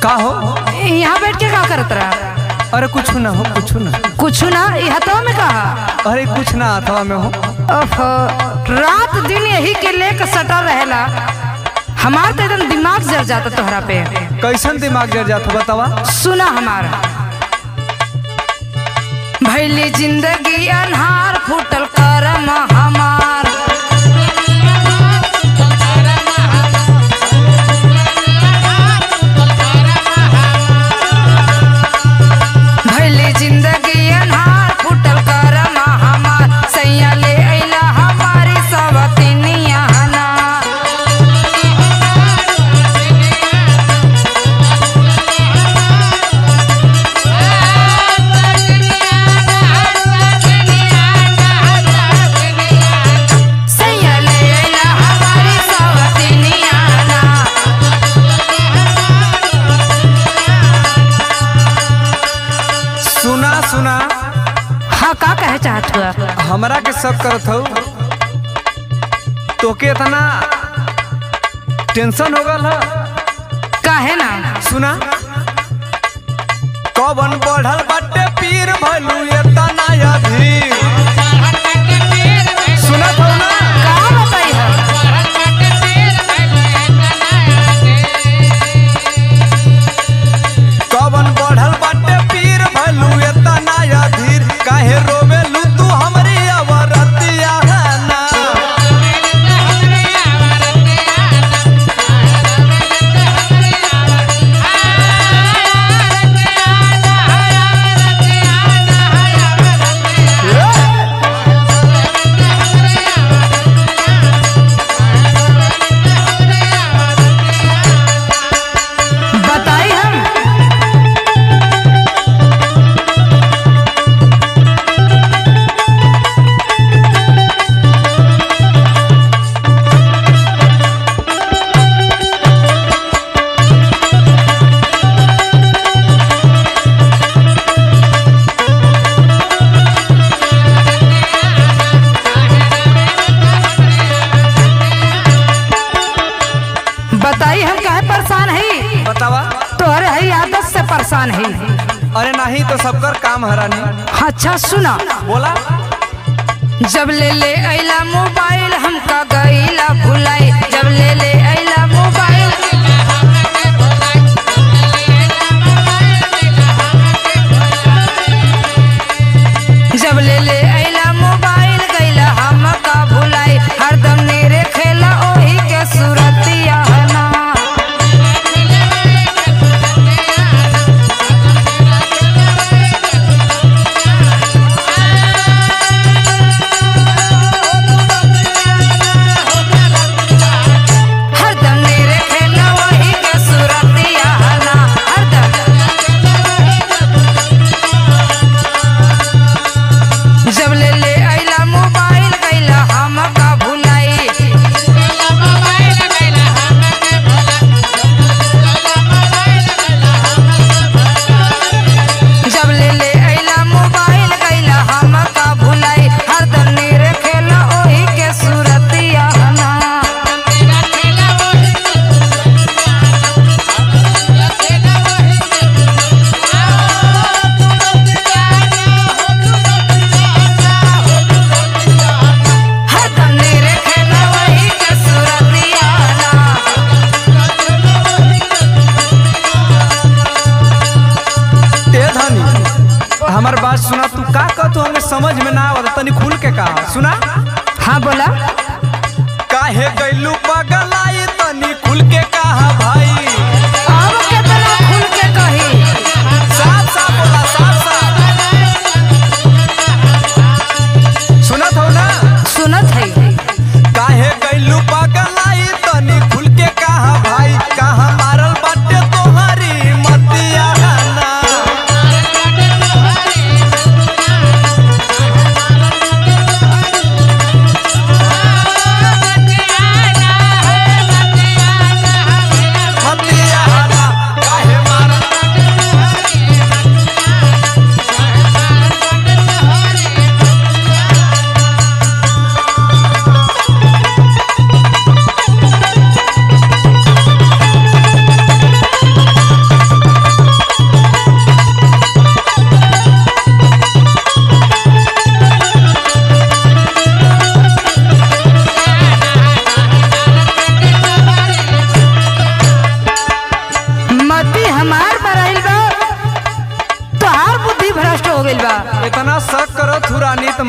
का हो? यहाँ बैठ के का करत रहा? अरे कुछ ना हो, कुछ ना। कुछ ना, ये हथवा में कहा? अरे कुछ ना हथवा में हो। रात दिन यही के लेकर सटा रहेला, हमार तो एकदम दिमाग जर जाता तोहरा पे। कैसन दिमाग जर जाता बतावा? सुना हमारा, भैली जिंदगी अनहार, फूटल करम हमार। भैली जिंदगी अनहार, फूटल करम हमार। सैया ले अइला हमारी सवतिनिया ना। सुना। हाँ, का कहे चाहत हुआ? हमरा के शक करत हो, तोके इतना टेंशन हो गल है? काहे ना? सुना, कौन बढ़ल बाटे पीर भइलू इतना अधीर। सुना तो ना, का बताई है? कौन बढ़ल बाटे पीर भइलू इतना अधीर। काहे रोवेलू तू हमरी अवरतिया ना? बताई हम। बताई हम काहे परेशान है? बतावा। तोहरे है आदत से परेशान है। अरे नहीं तो सबकर काम हरानी। अच्छा सुना, बोला। जब ले अइला मोबाइल हमका गइला भुलाई। जब ले अइला मोबाइल, जब ले अइला मोबाइल गइला हमका भुलाई। हरदम नेरे खेला ओही के सूरतिया ना।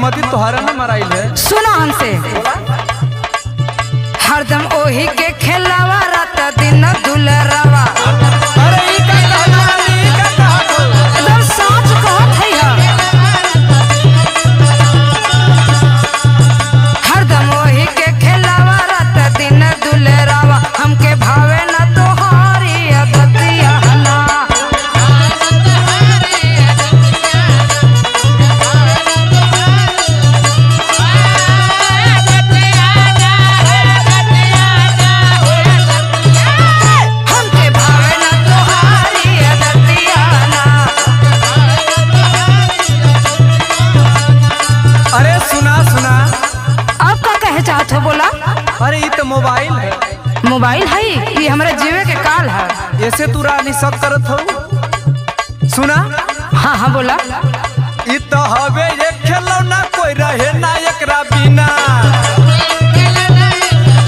मती तोहरा न मराइल है। सुना हमसे, हरदम ओही के खेलावा रात दिन दुलरवा। अरे ई का कहना है, ई का कहत हो? एकदम सच कहत है यह। हरदम ओही के खेलावा रात दिन दुलरवा, हमके भावे न तोहारी अदतिया ना। हमके भावे न तोहारी अदतिया ना। अरे सुना सुना, अब का कहे चाहत हो बोला? अरे ई तो मोबाइल है, मोबाइल है ये हमारे जीवे के काल है। ऐसे तू रानी सब करत हो। सुना, हाँ हाँ बोला। ई तो हवे एक खिलौना, कोई रहे ना एकरा बिना।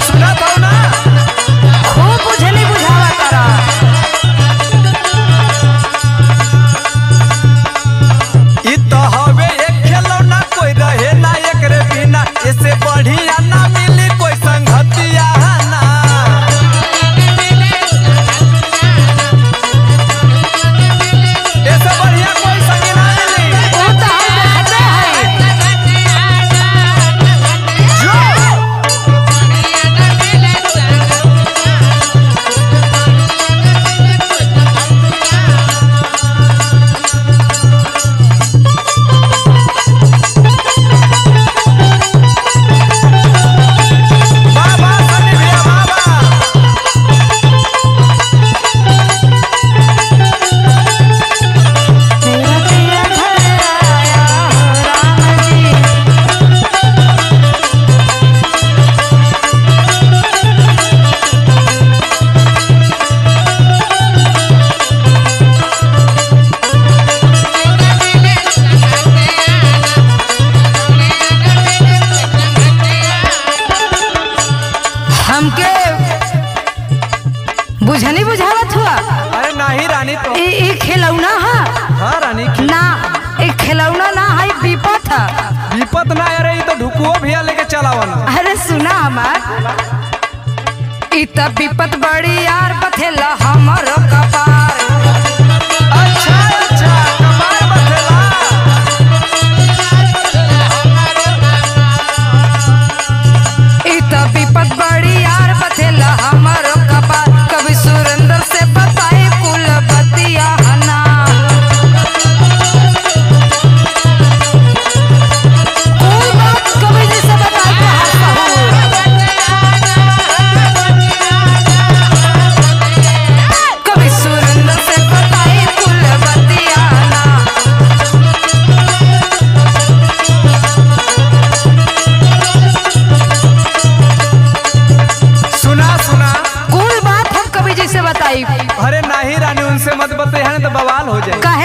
सुना तो ना, खूब बुझली बुझावा तारा। ई तो हवे एक खिलौना, कोई रहे ना एकरे बिना। इससे बढ़िया ना मिली कोई संगतिया ना। इससे बढ़िया कोई संगी ना मिली। वो तो हम देखते हैं। जो बाबा सनी भैया बाबा। मेरा पिया घर आया राम जी। हमके बुझनी बुझावत हुआ। अरे नाही रानी तो। ई खिलौना है हाँ रानी, ना, ई खिलौना ना है, विपत है। विपत ना। अरे ई तो ढुकुओ भैया लेके चलावन। अरे सुना हमार, ई त विपत बड़ी यार बथेला हमरो कपार। अच्छा अच्छा, कपार बथेला। ई त विपत बड़ी यार बथेला हमरो कपार। कभी सुरेंद्र से बताई कुल बतिया ना। कोई बात कभी जी से बताई तो हाथ कभी सुरेंद्र से बताई कुल बतिया ना। सुना सुना, कोई बात हम कभी जी से बताई। अरे नाही रानी, उनसे मत बताइए, तो बवाल हो जाए। कहे